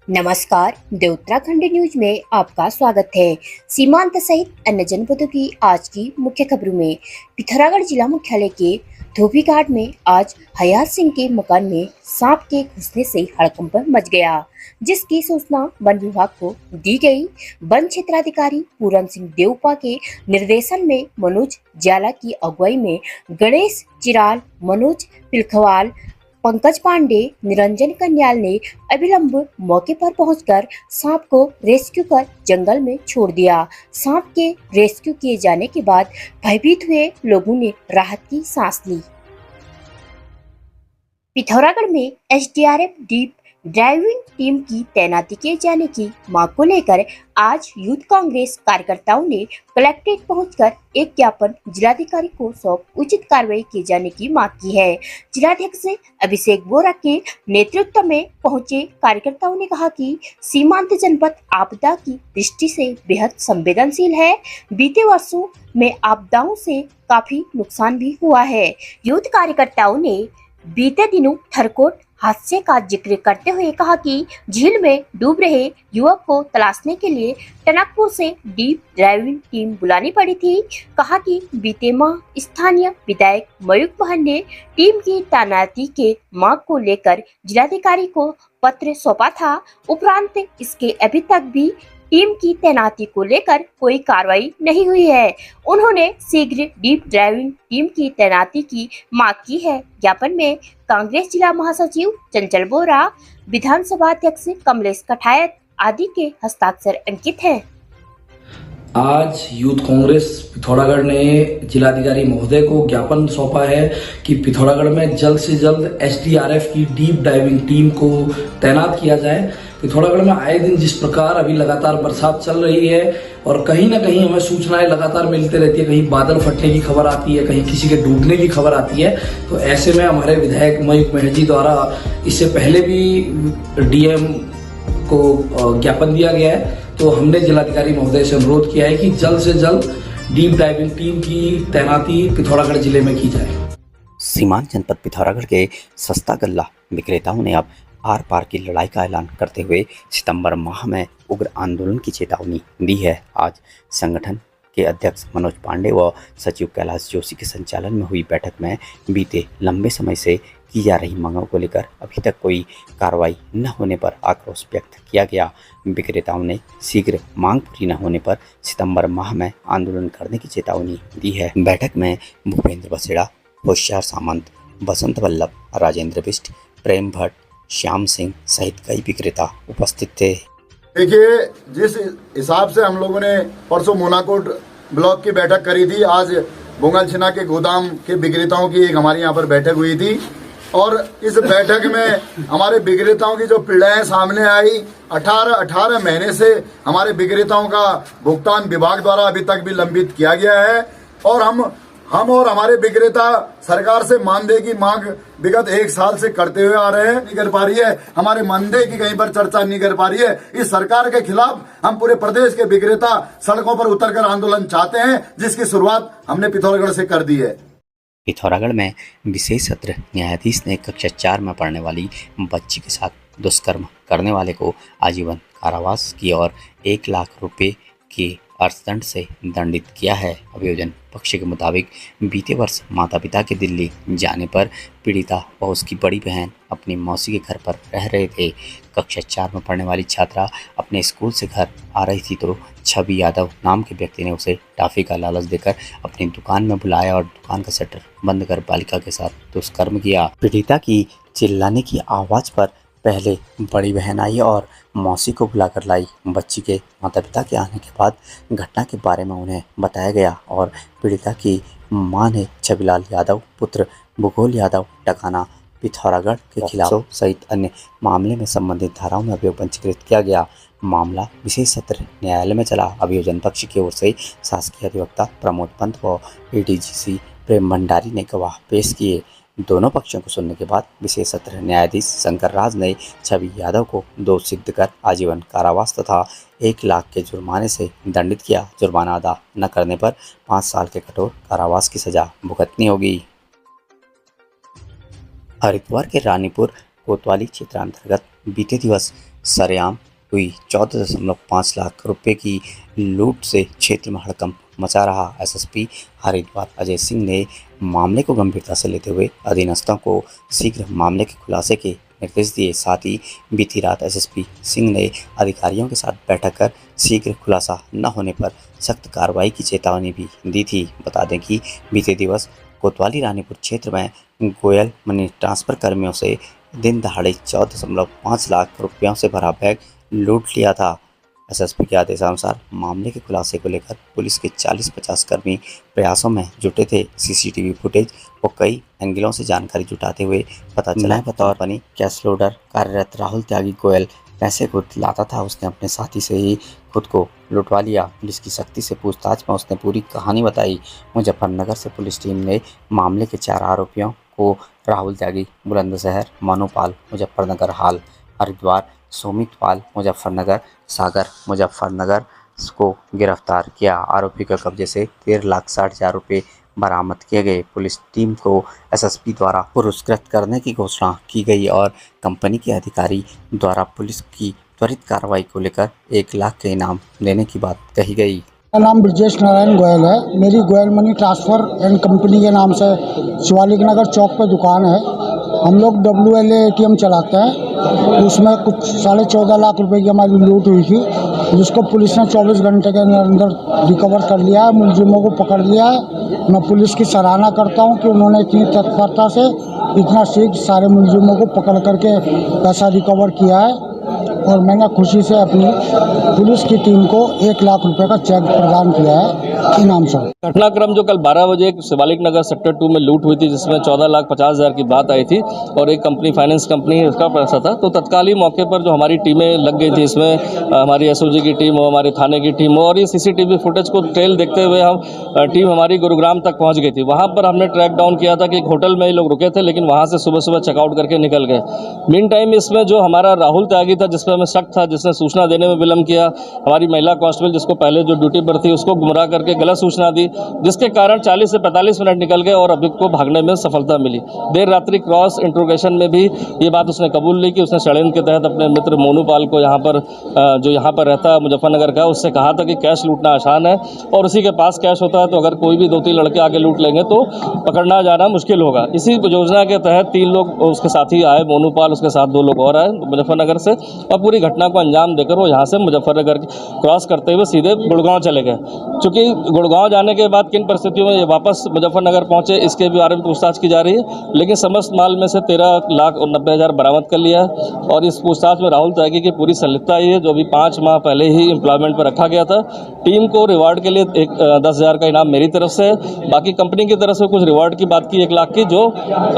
नमस्कार, the Uttarakhand news में आपका स्वागत है। सीमांत सहित अन्य जनपदों की आज की मुख्य खबरों में पिथौरागढ़ जिला मुख्यालय के धोबीघाट में आज हयात सिंह के मकान में सांप के घुसने से हड़कंप मच गया, जिसकी सूचना वन विभाग को दी गई। वन क्षेत्राधिकारी पूरन सिंह देवपा के निर्देशन में मनोज जाला की अगुवाई में गणेश चिराल, मनोज पिलखवाल, पंकज पांडे, निरंजन कन्याल ने अविलंब मौके पर पहुंचकर सांप को रेस्क्यू कर जंगल में छोड़ दिया। सांप के रेस्क्यू किए जाने के बाद भयभीत हुए लोगों ने राहत की सांस ली। पिथौरागढ़ में एसडीआरएफ डीप ड्राइविंग टीम की तैनाती किए जाने की मांग को लेकर आज यूथ कांग्रेस कार्यकर्ताओं ने कलेक्ट्रेट पहुंचकर एक ज्ञापन जिलाधिकारी को सौंप उचित कार्रवाई किए जाने की मांग की है। जिलाध्यक्ष अभिषेक बोरा के नेतृत्व में पहुंचे कार्यकर्ताओं ने कहा कि सीमांत जनपद आपदा की दृष्टि से बेहद संवेदनशील है। बीते वर्षों में आपदाओं से काफी नुकसान भी हुआ है। यूथ कार्यकर्ताओं ने बीते दिनों थरकोट हादसे का जिक्र करते हुए कहा कि झील में डूब रहे युवक को तलाशने के लिए टनकपुर से डीप ड्राइविंग टीम बुलानी पड़ी थी। कहा कि बीते माह स्थानीय विधायक मयूख महन ने टीम की तैनाती के मांग को लेकर जिलाधिकारी को पत्र सौंपा था। उपरांत इसके अभी तक भी टीम की तैनाती को लेकर कोई कार्रवाई नहीं हुई है। उन्होंने शीघ्र डीप ड्राइविंग टीम की तैनाती की मांग की है। ज्ञापन में कांग्रेस जिला महासचिव चंचल बोरा, विधानसभा अध्यक्ष कमलेश कठायत आदि के हस्ताक्षर अंकित हैं। आज यूथ कांग्रेस पिथौरागढ़ ने जिलाधिकारी महोदय को ज्ञापन सौंपा है कि पिथौरागढ़ में जल्द से जल्द एसडीआरएफ की डीप डाइविंग टीम को तैनात किया जाए। पिथौरागढ़ में आए दिन जिस प्रकार अभी लगातार बरसात चल रही है और कहीं ना कहीं हमें सूचनाएं लगातार मिलते रहती है, कहीं बादल फटने की खबर आती है, कहीं किसी के डूबने की खबर आती है, तो ऐसे में हमारे विधायक मयूख महन जी द्वारा इससे पहले भी डीएम को ज्ञापन दिया गया है। तो हमने जिलाधिकारी महोदय से अनुरोध किया है कि जल्द से जल्द डीप डाइविंग टीम की तैनाती पिथौरागढ़ जिले में की जाए। सीमांत जनपद पिथौरागढ़ के सस्ता गल्ला विक्रेताओं ने अब आर पार की लड़ाई का ऐलान करते हुए सितंबर माह में उग्र आंदोलन की चेतावनी दी है। आज संगठन के अध्यक्ष मनोज पांडे व सचिव कैलाश जोशी के संचालन में हुई बैठक में बीते लंबे समय से की जा रही मांगों को लेकर अभी तक कोई कार्रवाई न होने पर आक्रोश व्यक्त किया गया। विक्रेताओं ने शीघ्र मांग पूरी न होने पर सितंबर माह में आंदोलन करने की चेतावनी दी है। बैठक में भूपेंद्र बसेड़ा, होशियार सामंत, बसंत वल्लभ, राजेंद्र बिष्ट, प्रेम भट्ट, श्याम सिंह सहित कई विक्रेता उपस्थित थे। देखिए, जिस हिसाब से हम लोगों ने परसों मोनाकोट ब्लॉक की बैठक करी थी, आज बोंगलछिना के गोदाम के विक्रेताओं की एक हमारी यहाँ पर बैठक हुई थी और इस बैठक में हमारे विक्रेताओं की जो पीड़ाएं सामने आई, 18 महीने से हमारे विक्रेताओं का भुगतान विभाग द्वारा अभी तक भी लंबित किया गया है और हम और हमारे विक्रेता सरकार से मानदेय की मांग विगत 1 साल से करते हुए आ रहे हैं, नहीं कर पा रही है। हमारे मानदेय की कहीं पर चर्चा नहीं कर पा रही है। इस सरकार के खिलाफ हम पूरे प्रदेश के विक्रेता सड़कों पर उतरकर आंदोलन चाहते हैं, जिसकी शुरुआत हमने पिथौरागढ़ से कर दी है। पिथौरागढ़ में विशेष सत्र न्यायाधीश ने कक्षा 4 में पढ़ने वाली बच्ची के साथ दुष्कर्म करने वाले को आजीवन कारावास की और 1 लाख रुपए की अर्थदंड से दंडित किया है। अभियोजन पक्ष के मुताबिक बीते वर्ष माता पिता के दिल्ली जाने पर पीड़िता व उसकी बड़ी बहन अपनी मौसी के घर पर रह रहे थे। कक्षा 4 में पढ़ने वाली छात्रा अपने स्कूल से घर आ रही थी तो छवि यादव नाम के व्यक्ति ने उसे टॉफी का लालच देकर अपनी दुकान में बुलाया और दुकान का शटर बंद कर बालिका के साथ दुष्कर्म किया। पीड़िता की चिल्लाने की आवाज़ पर पहले बड़ी बहन आई और मौसी को बुलाकर लाई। बच्ची के माता पिता के आने के बाद घटना के बारे में उन्हें बताया गया और पीड़िता की मां ने छविलाल यादव पुत्र भूगोल यादव टकाना पिथौरागढ़ के खिलाफ सहित अन्य मामले में संबंधित धाराओं में अभियोग पंजीकृत किया गया। मामला विशेष सत्र न्यायालय में चला। अभियोजन पक्ष की ओर से शासकीय अधिवक्ता प्रमोद पंत व एडीजीसी प्रेम भंडारी ने गवाह पेश किए। दोनों पक्षों को सुनने के बाद विशेष सत्र न्यायाधीश शंकर राज ने छवि यादव को दोषी सिद्ध कर आजीवन कारावास तथा 1 लाख के जुर्माने से दंडित किया। जुर्माना अदा न करने पर 5 साल के कठोर कारावास की सजा भुगतनी होगी। हरिद्वार के रानीपुर कोतवाली क्षेत्रांतर्गत बीते दिवस सरेआम हुई 14.5 लाख रुपए की लूट से क्षेत्र में हड़कंप मचा रहा। एसएसपी हरिद्वार अजय सिंह ने मामले को गंभीरता से लेते हुए अधीनस्थों को शीघ्र मामले के खुलासे के निर्देश दिए। साथ ही बीती रात एसएसपी सिंह ने अधिकारियों के साथ बैठक कर शीघ्र खुलासा न होने पर सख्त कार्रवाई की चेतावनी भी दी थी। बता दें कि बीते दिवस कोतवाली रानीपुर क्षेत्र में गोयल मनी ट्रांसफर कर्मियों से दिन दहाड़े 14.5 लाख रुपयों से भरा बैग लूट लिया था। एसएसपी के आदेशानुसार मामले के खुलासे को लेकर पुलिस के 40-50 कर्मी प्रयासों में जुटे थे। सीसीटीवी फुटेज और कई एंगलों से जानकारी जुटाते हुए पता चला बतौर बनी कैश लोडर कार्यरत राहुल त्यागी गोयल पैसे खुद लाता था। उसने अपने साथी से ही खुद को लुटवा लिया। पुलिस की सख्ती से पूछताछ में उसने पूरी कहानी बताई। मुजफ्फरनगर से पुलिस टीम ने मामले के 4 आरोपियों को राहुल त्यागी बुलंदशहर, मनुपाल मुजफ्फरनगर हाल, हरिद्वार सोमितपाल मुजफ्फरनगर, सागर मुजफ्फरनगर को गिरफ्तार किया। आरोपी के कब्जे से 13,60,000 रुपये बरामद किए गए। पुलिस टीम को एसएसपी द्वारा पुरस्कृत करने की घोषणा की गई और कंपनी के अधिकारी द्वारा पुलिस की त्वरित कार्रवाई को लेकर 1 लाख के इनाम देने की बात कही गई। मेरा नाम ब्रजेश नारायण गोयल है। मेरी Goyal money transfer and company के नाम से शिवालिक नगर चौक पे दुकान है। हम लोग WLA ATM चलाते हैं। उसमें कुछ 14.5 लाख रुपए की हमारी लूट हुई थी, जिसको पुलिस ने 24 घंटे के अंदर रिकवर कर लिया है। मुलजिमों को पकड़ लिया है। मैं पुलिस की सराहना करता हूं कि उन्होंने इतनी तत्परता से इतना शीघ्र सारे मुलजिमों को पकड़ करके पैसा रिकवर किया है और मैंने खुशी से अपनी पुलिस की टीम को 1 लाख रुपए का चेक प्रदान किया है इनाम से। घटनाक्रम जो कल 12 बजे एक शिवालिक नगर सेक्टर 2 में लूट हुई थी, जिसमें 14,50,000 की बात आई थी और एक कंपनी फाइनेंस कंपनी है, उसका पैसा था। तो तत्काल ही मौके पर जो हमारी टीमें लग गई थी, इसमें हमारी एसओजी की टीम हो, हमारे थाने की टीम हो, और ये सीसीटीवी फुटेज को ट्रेल देखते हुए हम टीम हमारी गुरुग्राम तक पहुंच गई थी। वहां पर हमने ट्रैक डाउन किया था कि एक होटल में ही लोग रुके थे, लेकिन वहां से सुबह सुबह चेकआउट करके निकल गए। मीन टाइम इसमें जो हमारा राहुल त्यागी था, जिसमें हमें शक था, जिसने सूचना देने में विलम्ब किया, हमारी महिला कांस्टेबल जिसको पहले जो ड्यूटी पर थी उसको गुमराह करके गलत सूचना दी, जिसके कारण 40 से 45 मिनट निकल गए और अभियुक्त को भागने में सफलता मिली। देर रात्रि क्रॉस इंट्रोगेशन में भी ये बात उसने कबूल ली कि उसने षड्यंत्र के तहत अपने मित्र मोनूपाल को यहाँ पर जो यहाँ पर रहता है मुजफ्फरनगर का, उससे कहा था कि कैश लूटना आसान है और उसी के पास कैश होता है, तो अगर कोई भी 2-3 लड़के आगे लूट लेंगे तो पकड़ना जाना मुश्किल होगा। इसी योजना के तहत 3 लोग उसके साथ ही आए, मोनूपाल उसके साथ 2 लोग और आए मुजफ्फरनगर से, और पूरी घटना को अंजाम देकर वो यहाँ से मुजफ्फरनगर क्रॉस करते हुए सीधे गुड़गांव चले गए। चूँकि गुड़गांव जाने के बाद किन परिस्थितियों में ये वापस मुजफ्फरनगर पहुंचे, इसके बारे में पूछताछ की जा रही है, लेकिन समस्त माल में से 13,90,000 बरामद कर लिया है। और इस पूछताछ में राहुल त्यागी की पूरी संलिप्तता है, जो अभी 5 माह पहले ही एम्प्लॉयमेंट पर रखा गया था। टीम को रिवार्ड के लिए 10,000 का इनाम मेरी तरफ से, बाकी कंपनी की तरफ से कुछ रिवार्ड की बात की 1 लाख की, जो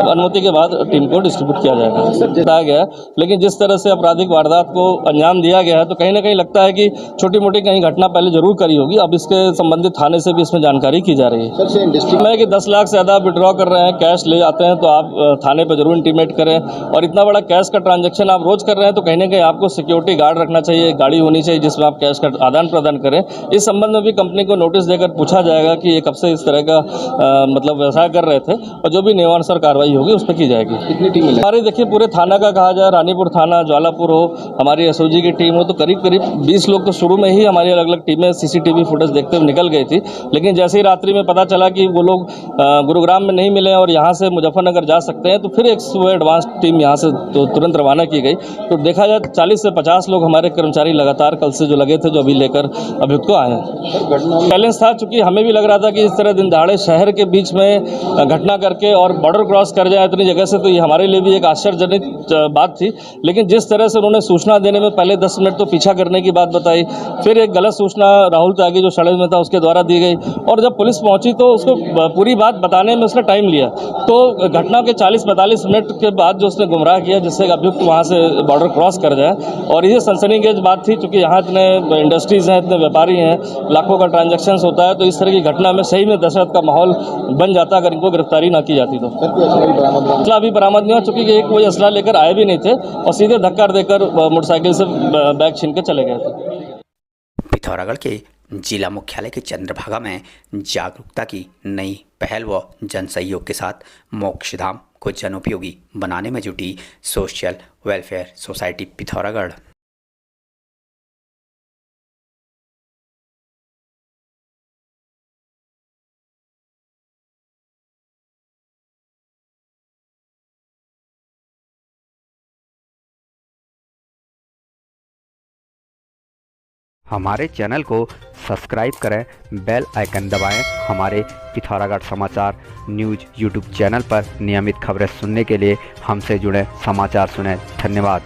अनुमति के बाद टीम को डिस्ट्रीब्यूट किया जाएगा, बताया गया है। लेकिन जिस तरह से आपराधिक वारदात को अंजाम दिया गया है, तो कहीं ना कहीं लगता है कि छोटी मोटी कहीं घटना पहले जरूर करी होगी। अब इसके संबंधित थाने से भी इसमें जानकारी की जा रही है। सर इंडस्ट्री में कि 10 लाख से ज़्यादा आप विड्रॉ कर रहे हैं, कैश ले आते हैं, तो आप थाने पर जरूर इंटीमेट करें। और इतना बड़ा कैश का ट्रांजैक्शन आप रोज कर रहे हैं, तो कहीं ना कहीं आपको सिक्योरिटी गार्ड रखना चाहिए, गाड़ी होनी चाहिए जिसमें आप कैश का आदान प्रदान करें। इस संबंध में भी कंपनी को नोटिस देकर पूछा जाएगा कि ये कब से इस तरह का मतलब व्यवसाय कर रहे थे, और जो भी नियमानुसार कार्रवाई होगी उस पर की जाएगी। कितनी टीम हमारी देखिए पूरे थाना का कहा जाए, रानीपुर थाना, ज्वालापुर हो, हमारी एसओजी की टीम हो, तो करीब 20 लोग तो शुरू में ही हमारी अलग अलग टीमें सीसीटीवी फुटेज देखते हुए निकल गई थी। लेकिन जैसे ही रात्रि में पता चला कि वो लोग गुरुग्राम में नहीं मिले और यहाँ से मुजफ्फरनगर जा सकते हैं, तो फिर एक सुबह एडवांस टीम यहाँ से तो तुरंत रवाना की गई। तो देखा जाए 40 से 50 लोग हमारे कर्मचारी लगातार कल से जो लगे थे, जो अभी लेकर अभियुक्त को आए हैं। बैलेंस था, चूंकि हमें भी लग रहा था कि इस तरह दिन दहाड़े शहर के बीच में घटना करके और बॉर्डर क्रॉस कर जाए इतनी जगह से, तो ये हमारे लिए भी एक आश्चर्यजनक बात थी। लेकिन जिस तरह से उन्होंने सूचना देने में पहले 10 मिनट तो पीछा करने की बात बताई, फिर एक गलत सूचना राहुल त्यागी जो षड्यंत्र में था उसके द्वारा दी गई, और जब पुलिस पहुंची तो उसको पूरी बात बताने में उसने टाइम लिया। तो घटना के 40-45 मिनट के बाद जो उसने गुमराह किया, जिससे अभियुक्त वहां से बॉर्डर क्रॉस कर जाए, और ये सनसनीखेज बात थी, क्योंकि यहाँ इतने इंडस्ट्रीज हैं, इतने व्यापारी हैं, लाखों का ट्रांजैक्शन होता है, तो इस तरह की घटना में सही में दहशत का माहौल बन जाता अगर इनको गिरफ्तारी ना की जाती। तो असला भी बरामद नहीं हुआ, चूंकि ये कोई असला लेकर आए भी नहीं थे और सीधे धक्का देकर मोटरसाइकिल से बैग छीन के चले गए थे। पिथौरागढ़ के जिला मुख्यालय के चंद्रभागा में जागरूकता की नई पहल व जन सहयोग के साथ मोक्षधाम को जनोपयोगी बनाने में जुटी सोशल वेलफेयर सोसाइटी पिथौरागढ़। हमारे चैनल को सब्सक्राइब करें, बेल आइकन दबाएं। हमारे पिथौरागढ़ समाचार न्यूज़ यूट्यूब चैनल पर नियमित खबरें सुनने के लिए हमसे जुड़ें, समाचार सुनें। धन्यवाद।